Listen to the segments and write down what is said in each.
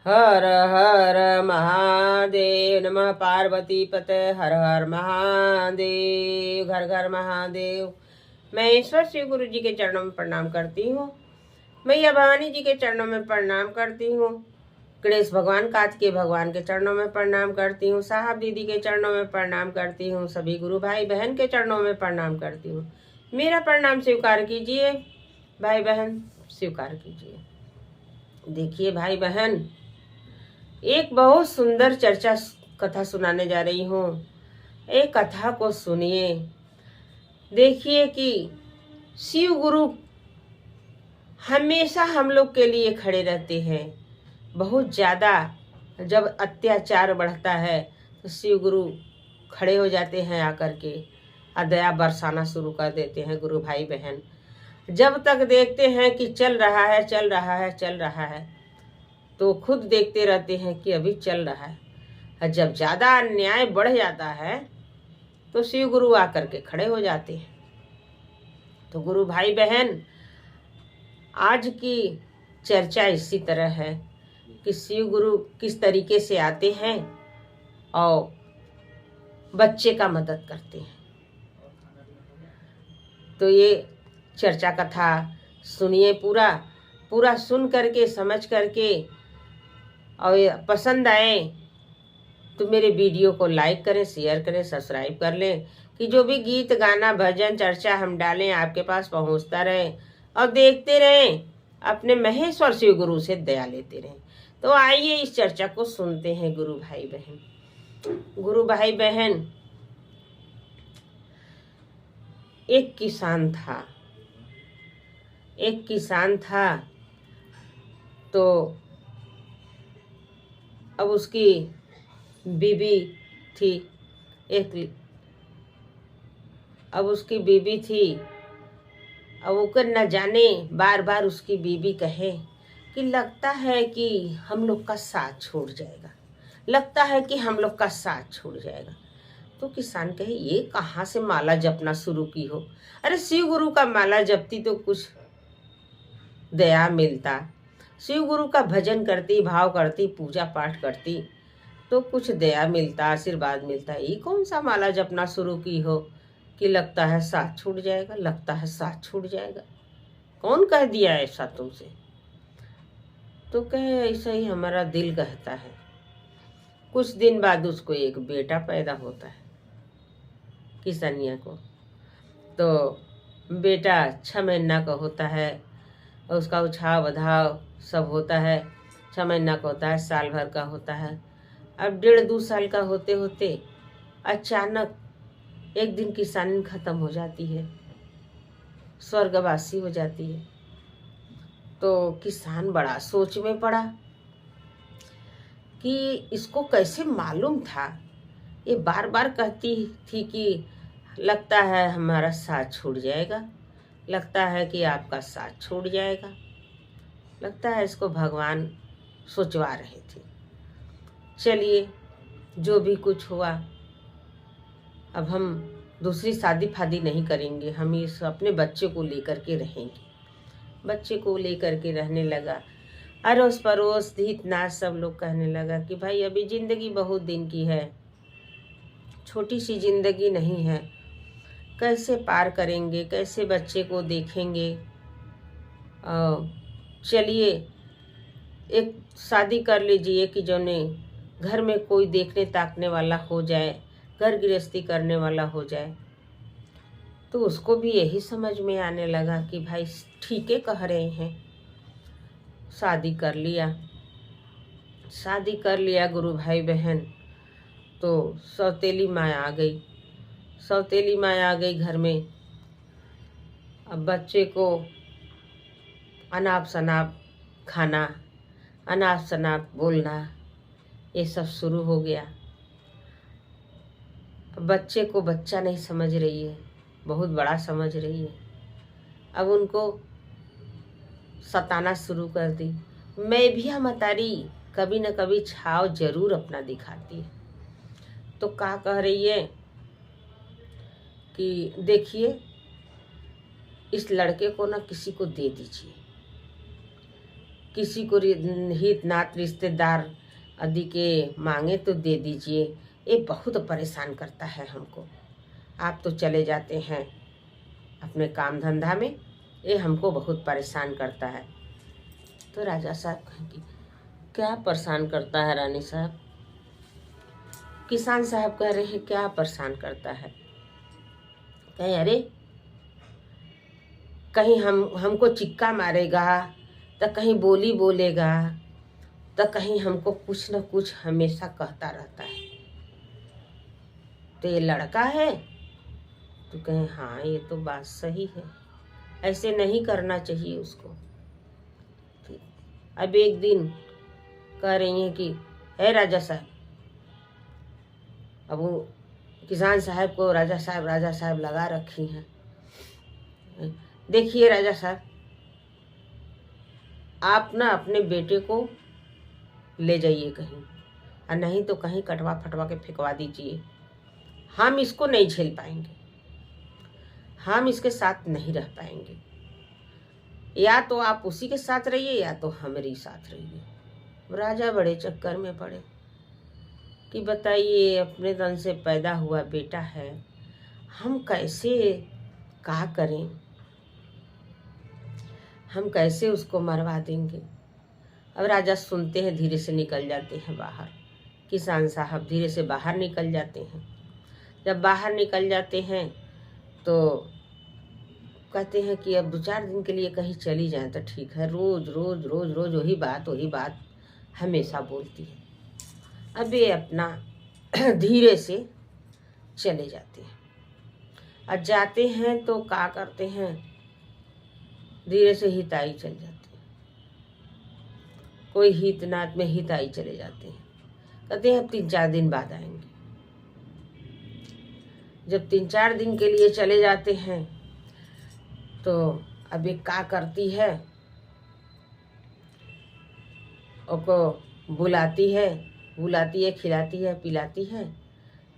हर हर महादेव। नमः पार्वती पते। हर हर महादेव। घर घर महादेव। मैं ईश्वर शिव गुरु जी के चरणों में प्रणाम करती हूँ। मैया भवानी जी के चरणों में प्रणाम करती हूँ। गणेश भगवान कार्तिकेय भगवान के चरणों में प्रणाम करती हूँ। साहब दीदी के चरणों में प्रणाम करती हूँ। सभी गुरु भाई बहन के चरणों में प्रणाम करती हूँ। मेरा प्रणाम स्वीकार कीजिए भाई बहन, स्वीकार कीजिए। देखिए भाई बहन, एक बहुत सुंदर चर्चा कथा सुनाने जा रही हूँ। एक कथा को सुनिए। देखिए कि शिव गुरु हमेशा हम लोग के लिए खड़े रहते हैं। बहुत ज़्यादा जब अत्याचार बढ़ता है तो शिव गुरु खड़े हो जाते हैं आकर के, दया बरसाना शुरू कर देते हैं। गुरु भाई बहन जब तक देखते हैं कि चल रहा है चल रहा है चल रहा है, तो खुद देखते रहते हैं कि अभी चल रहा है। और जब ज़्यादा अन्याय बढ़ जाता है तो शिव गुरु आकर के खड़े हो जाते हैं। तो गुरु भाई बहन, आज की चर्चा इसी तरह है कि शिव गुरु किस तरीके से आते हैं और बच्चे का मदद करते हैं। तो ये चर्चा कथा सुनिए, पूरा पूरा सुन करके समझ करके, और पसंद आए तो मेरे वीडियो को लाइक करें, शेयर करें, सब्सक्राइब कर लें कि जो भी गीत गाना भजन चर्चा हम डालें आपके पास पहुंचता रहे। और देखते रहें, अपने महेश्वर शिव गुरु से दया लेते रहें। तो आइए इस चर्चा को सुनते हैं गुरु भाई बहन। गुरु भाई बहन, एक किसान था। एक किसान था तो अब उसकी बीबी थी। अब उसकी बीबी थी। अब वो न जाने बार बार उसकी बीबी कहे कि लगता है कि हम लोग का साथ छूट जाएगा, लगता है कि हम लोग का साथ छूट जाएगा। तो किसान कहे, ये कहाँ से माला जपना शुरू की हो? अरे शिव गुरु का माला जपती तो कुछ दया मिलता, शिव गुरु का भजन करती, भाव करती, पूजा पाठ करती तो कुछ दया मिलता, आशीर्वाद मिलता। ये कौन सा माला जपना शुरू की हो कि लगता है साथ छूट जाएगा, लगता है साथ छूट जाएगा? कौन कह दिया ऐसा तुमसे? तो कहे, ऐसा ही हमारा दिल कहता है। कुछ दिन बाद उसको एक बेटा पैदा होता है, किसानिया को। तो बेटा 6 महीना का होता है और उसका उछाव बधाव सब होता है। 6 महीना का होता है, साल भर का होता है। अब 1.5-2 साल का होते होते अचानक एक दिन किसानी खत्म हो जाती है, स्वर्गवासी हो जाती है। तो किसान बड़ा सोच में पड़ा कि इसको कैसे मालूम था। ये बार बार कहती थी कि लगता है हमारा साथ छूट जाएगा, लगता है कि आपका साथ छूट जाएगा। लगता है इसको भगवान सोचवा रहे थे। चलिए, जो भी कुछ हुआ, अब हम दूसरी शादी फादी नहीं करेंगे, हम इस अपने बच्चे को लेकर के रहेंगे। बच्चे को लेकर के रहने लगा। अड़ोस पड़ोस हित नात सब लोग कहने लगा कि भाई अभी जिंदगी बहुत दिन की है, छोटी सी जिंदगी नहीं है, कैसे पार करेंगे, कैसे बच्चे को देखेंगे। चलिए एक शादी कर लीजिए कि जो ने घर में कोई देखने ताकने वाला हो जाए, घर गृहस्थी करने वाला हो जाए। तो उसको भी यही समझ में आने लगा कि भाई ठीक है कह रहे हैं। शादी कर लिया, शादी कर लिया गुरु भाई बहन। तो सौतेली माँ आ गई, सौतेली माँ आ गई घर में। अब बच्चे को अनाप शनाप खाना, अनाप शनाप बोलना, ये सब शुरू हो गया। बच्चे को बच्चा नहीं समझ रही है, बहुत बड़ा समझ रही है। अब उनको सताना शुरू कर दी। मैं भी हमारी कभी न कभी छाव जरूर अपना दिखाती है। तो क्या कह रही है कि देखिए इस लड़के को ना किसी को दे दीजिए, किसी को हित नात रिश्तेदार आदि के मांगे तो दे दीजिए। ये बहुत परेशान करता है हमको। आप तो चले जाते हैं अपने काम धंधा में, ये हमको बहुत परेशान करता है। तो राजा साहब कहेंगे क्या परेशान करता है रानी साहब? किसान साहब कह रहे हैं क्या परेशान करता है? कहें अरे कहीं हमको चिक्का मारेगा, तो कहीं बोली बोलेगा, तो कहीं हमको कुछ न कुछ हमेशा कहता रहता है। तो ये लड़का है? तो कहें हाँ ये तो बात सही है, ऐसे नहीं करना चाहिए उसको। अब एक दिन कह रही हैं कि है राजा साहब, अब वो किसान साहब को राजा साहब लगा रखी हैं। देखिए राजा साहब, आप ना अपने बेटे को ले जाइए कहीं, और नहीं तो कहीं कटवा फटवा के फेंकवा दीजिए। हम इसको नहीं झेल पाएंगे, हम इसके साथ नहीं रह पाएंगे। या तो आप उसी के साथ रहिए या तो हमारे साथ रहिए। राजा बड़े चक्कर में पड़े कि बताइए अपने तन से पैदा हुआ बेटा है, हम कैसे क्या करें, हम कैसे उसको मरवा देंगे। अब राजा सुनते हैं, धीरे से निकल जाते हैं बाहर। किसान साहब धीरे से बाहर निकल जाते हैं। जब बाहर निकल जाते हैं तो कहते हैं कि अब 2-4 दिन के लिए कहीं चली जाए तो ठीक है। रोज रोज रोज रोज वही बात हमेशा बोलती है। अब ये अपना धीरे से चले जाते हैं। और जाते हैं तो क्या करते हैं, धीरे से हिताई चल जाते हैं। कोई हित नात में हिताई चले जाते हैं। कहते हैं अब 3-4 दिन बाद आएंगे। जब 3-4 दिन के लिए चले जाते हैं तो अब एक क्या करती है, उसको बुलाती है, खिलाती है, पिलाती है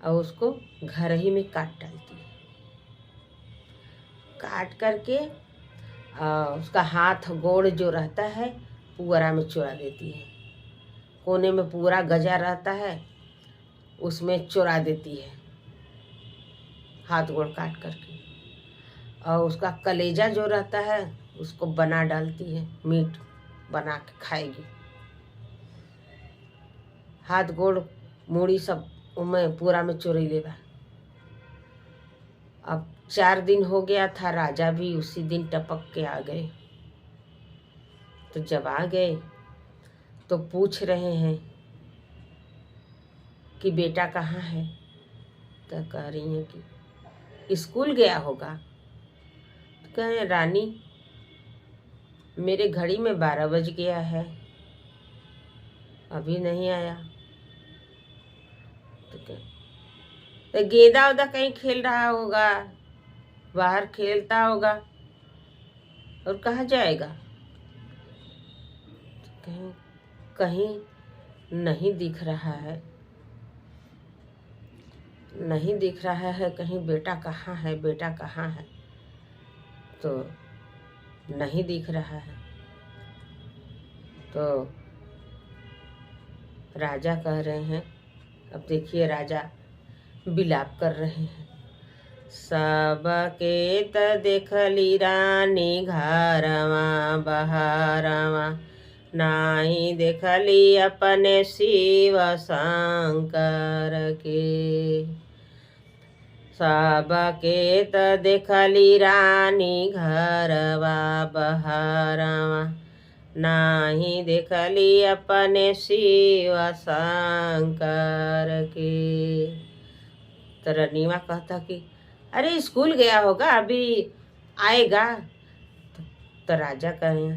और उसको घर ही में काट डालती है। काट करके उसका हाथ गोड़ जो रहता है पुअरा में चुरा देती है। कोने में पूरा गजा रहता है, उसमें चुरा देती है हाथ गोड़ काट करके। और उसका कलेजा जो रहता है उसको बना डालती है, मीट बना के खाएगी। हाथ गोड़ मूड़ी सब उमें पूरा में चुरा लेगा। अब 4 दिन हो गया था, राजा भी उसी दिन टपक के आ गए। तो जब आ गए तो पूछ रहे हैं कि बेटा कहाँ है? तो कह रही हैं कि स्कूल गया होगा। तो कह रहे रानी मेरे घड़ी में 12 बज गया है, अभी नहीं आया। तो गेंदा उदा कहीं खेल रहा होगा, बाहर खेलता होगा, और कहाँ जाएगा? कहीं कहीं नहीं दिख रहा है, नहीं दिख रहा है कहीं। बेटा कहाँ है, बेटा कहाँ है? तो नहीं दिख रहा है। तो राजा कह रहे हैं, अब देखिए राजा विलाप कर रहे हैं। सबके त देखली रानी घरवा बहारवा, नाही देखली अपने शिव शंकर के। सबके त देखली रानी घरवा बहारवा, नाही देखली अपने शिव शंकर के। तो रनीवा कहता कि अरे स्कूल गया होगा, अभी आएगा। तो राजा कहे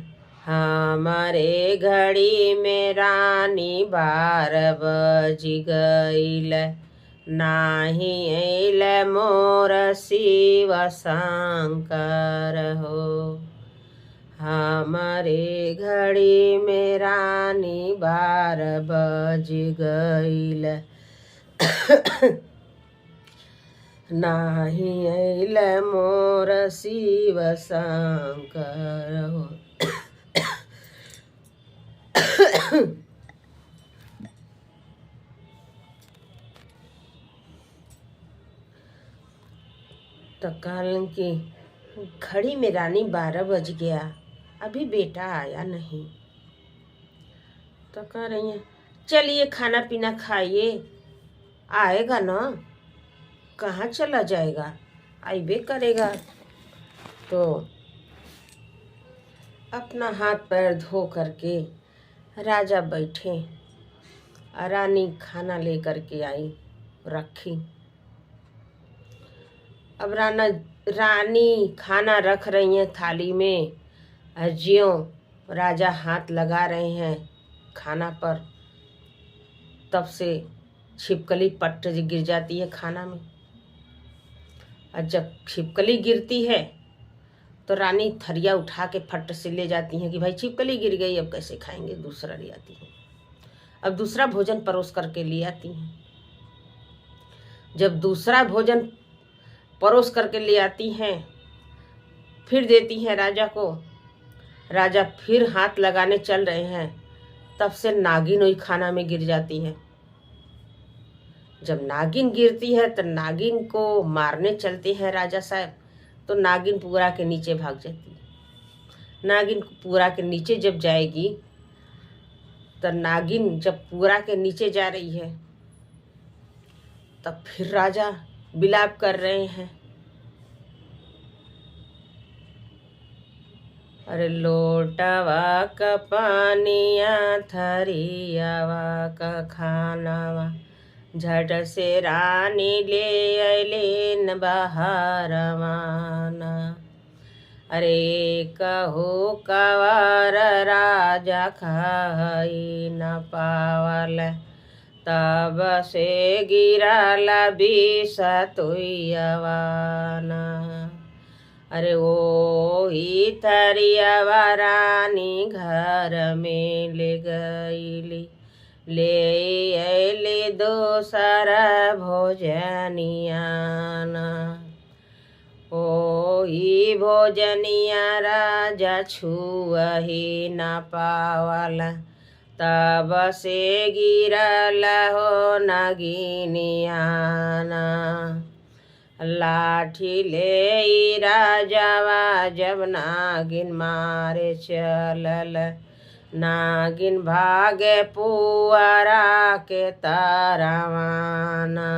हमारे घड़ी में रानी 12 बज गईल, नाही अइल मोर शिव शंकर हो। हमारे घड़ी में रानी 12 बज गईल, नाही अइल मोर शिव शंकर हो। तो कहलन कि घड़ी में रानी 12 बज गया, अभी बेटा आया नहीं। तो कह रही है चलिए खाना पीना खाइए, आएगा ना, कहाँ चला जाएगा, आइबे करेगा। तो अपना हाथ पैर धो करके राजा बैठे, रानी खाना ले करके आई, रखी। अब रानी खाना रख रही हैं थाली में, ज्यों राजा हाथ लगा रहे हैं खाना पर, तब से छिपकली पट गिर जाती है खाना में। और जब छिपकली गिरती है तो रानी थरिया उठा के फट से ले जाती हैं कि भाई छिपकली गिर गई, अब कैसे खाएंगे, दूसरा ले आती हैं। अब दूसरा भोजन परोस करके ले आती हैं। जब दूसरा भोजन परोस करके ले आती हैं, फिर देती हैं राजा को। राजा फिर हाथ लगाने चल रहे हैं, तब से नागिन वही खाना में गिर जाती है। जब नागिन गिरती है तो नागिन को मारने चलते हैं राजा साहब, तो नागिन पूरा के नीचे भाग जाती है। नागिन पूरा के नीचे जब जाएगी, तो नागिन जब पूरा के नीचे जा रही है, तब फिर राजा विलाप कर रहे हैं, अरे लोटवा का पानिया थरियावा का खानावा, झट से रानी ले अलेन बहारवाना। अरे कहो कवार राजा खाई न पावल, तब से गिरल विष तुयवाना। अरे ओ ही थरियावा रानी घर में ले गईली, ले अले दोसर भोजनियाना। ओ ही भोजनिया राजा छुअही न पावल, तब से गिरल हो नगिनियाना। लाठी ले राजावा जब नागिन मारे चलल, नागिन भागे पुअरा के तरवाना।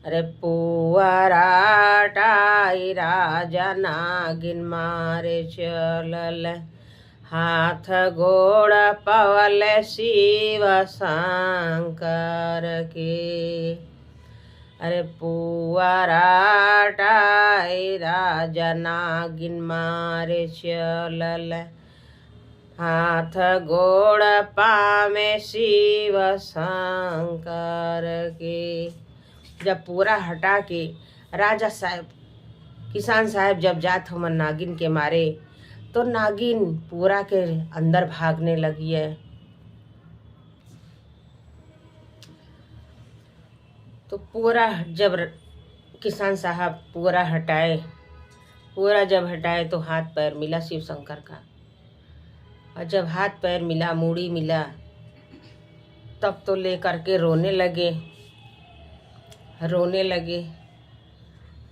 अरे पुअरा टाई राजा नागिन मारे चलल, हाथ गोड़ पवल शिव शंकर के। अरे पुअरा टाई राजा नागिन मारे चलल, हाथ गोड़ पामे शिव शंकर के। जब पूरा हटा के राजा साहब, किसान साहब जब जात हो नागिन के मारे, तो नागिन पूरा के अंदर भागने लगी है। तो पूरा जब किसान साहब पूरा हटाए, पूरा जब हटाए तो हाथ पैर मिला शिव शंकर का। और जब हाथ पैर मिला, मूड़ी मिला, तब तो ले करके रोने लगे।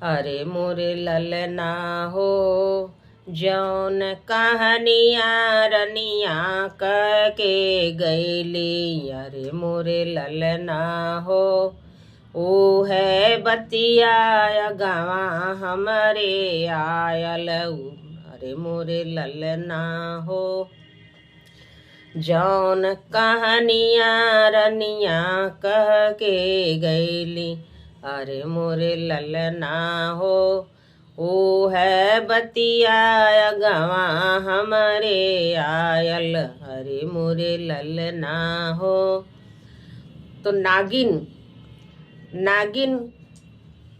अरे मोरे ललना हो, जौन कहानिया रनिया कह के गईली। अरे मोरे ललना हो, ओ है बतिया गावा हमरे आयल। अरे मोरे ललना हो, जौन कहानिया रनिया कह के गईली। अरे मोरे ललना हो, ओ है बतिया गवा हमरे आयल। अरे मोरे ललना हो। तो नागिन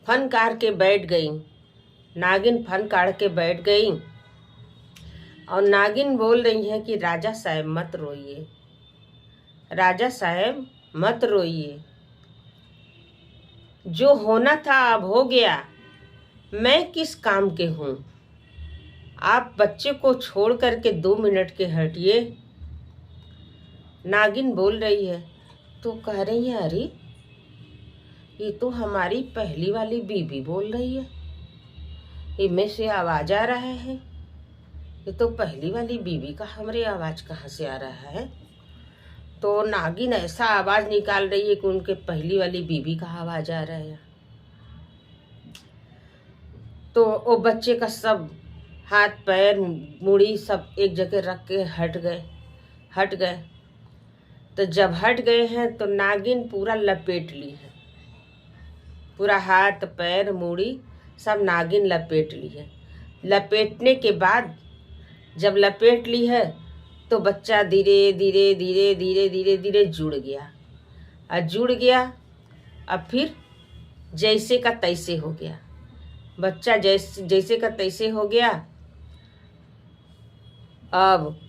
फन काढ़ के बैठ गई। नागिन फन काढ़ के बैठ गई और नागिन बोल रही है कि राजा साहब मत रोइए, राजा साहब मत रोइए, जो होना था अब हो गया, मैं किस काम के हूँ। आप बच्चे को छोड़ करके 2 मिनट के हटिए, नागिन बोल रही है। तो कह रही है, अरे ये तो हमारी पहली वाली बीबी बोल रही है, इनमें से आवाज आ रहा है। ये तो पहली वाली बीबी का हमारी आवाज कहाँ से आ रहा है। तो नागिन ऐसा आवाज निकाल रही है कि उनके पहली वाली बीबी का आवाज आ रहा है। तो वो बच्चे का सब हाथ पैर मुड़ी सब एक जगह रख के हट गए। तो जब हट गए हैं तो नागिन पूरा लपेट ली है, पूरा हाथ पैर मुड़ी सब नागिन लपेट ली है। लपेटने के बाद जब लपेट ली है तो बच्चा धीरे धीरे धीरे धीरे धीरे धीरे जुड़ गया। अब फिर जैसे का तैसे हो गया। बच्चा जैसे का तैसे हो गया। अब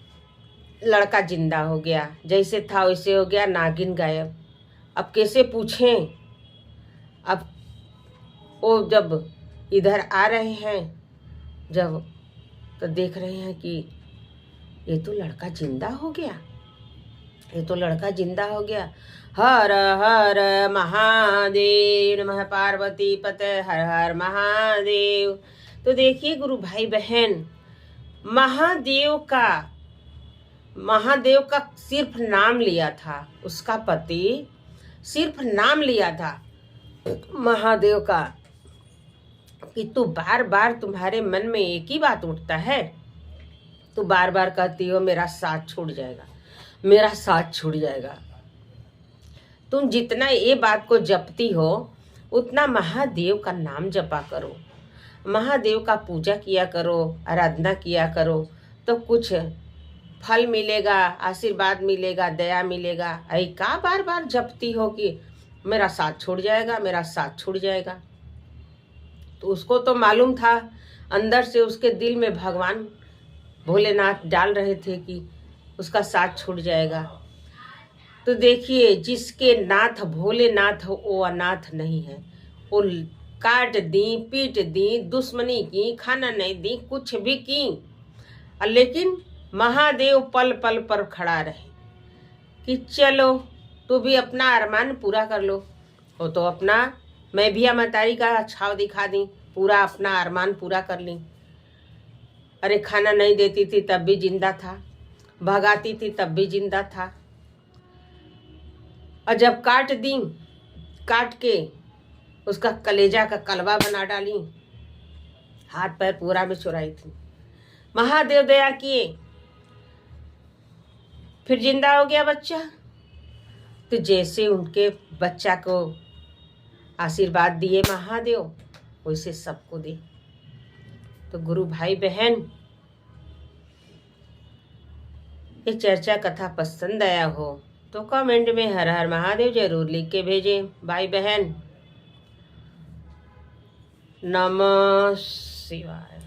लड़का जिंदा हो गया, जैसे था वैसे हो गया, नागिन गायब। अब कैसे पूछें। अब वो जब इधर आ रहे हैं जब तो देख रहे हैं कि ये तो लड़का जिंदा हो गया। हर हर महादेव नमः, पार्वती पते हर हर महादेव। तो देखिए गुरु भाई बहन, महादेव का सिर्फ नाम लिया था, उसका पति सिर्फ नाम लिया था महादेव का कि तू बार बार तुम्हारे मन में एक ही बात उठता है, तू बार बार कहती हो मेरा साथ छूट जाएगा। तुम जितना ये बात को जपती हो उतना महादेव का नाम जपा करो, महादेव का पूजा किया करो, आराधना किया करो, तो कुछ फल मिलेगा, आशीर्वाद मिलेगा, दया मिलेगा। ऐ का बार बार जपती हो कि मेरा साथ छूट जाएगा। तो उसको तो मालूम था, अंदर से उसके दिल में भगवान भोलेनाथ डाल रहे थे कि उसका साथ छूट जाएगा। तो देखिए, जिसके नाथ भोलेनाथ हो वो अनाथ नहीं है। वो काट दी, पीट दी, दुश्मनी की, खाना नहीं दी, कुछ भी की, लेकिन महादेव पल पल पर खड़ा रहे कि चलो तू भी अपना अरमान पूरा कर लो। वो तो अपना मैं भी मतारी का छाव दिखा दी, पूरा अपना अरमान पूरा कर ली। अरे खाना नहीं देती थी तब भी जिंदा था, भगाती थी तब भी जिंदा था, और जब काट के उसका कलेजा का कलवा बना डाली, हाथ पैर पूरा में चुराई थी। महादेव दया किए, फिर जिंदा हो गया बच्चा। तो जैसे उनके बच्चा को आशीर्वाद दिए महादेव, वैसे सबको दे। तो गुरु भाई बहन, ये चर्चा कथा पसंद आया हो तो कमेंट में हर हर महादेव जरूर लिख के भेजें। भाई बहन, नमः शिवाय।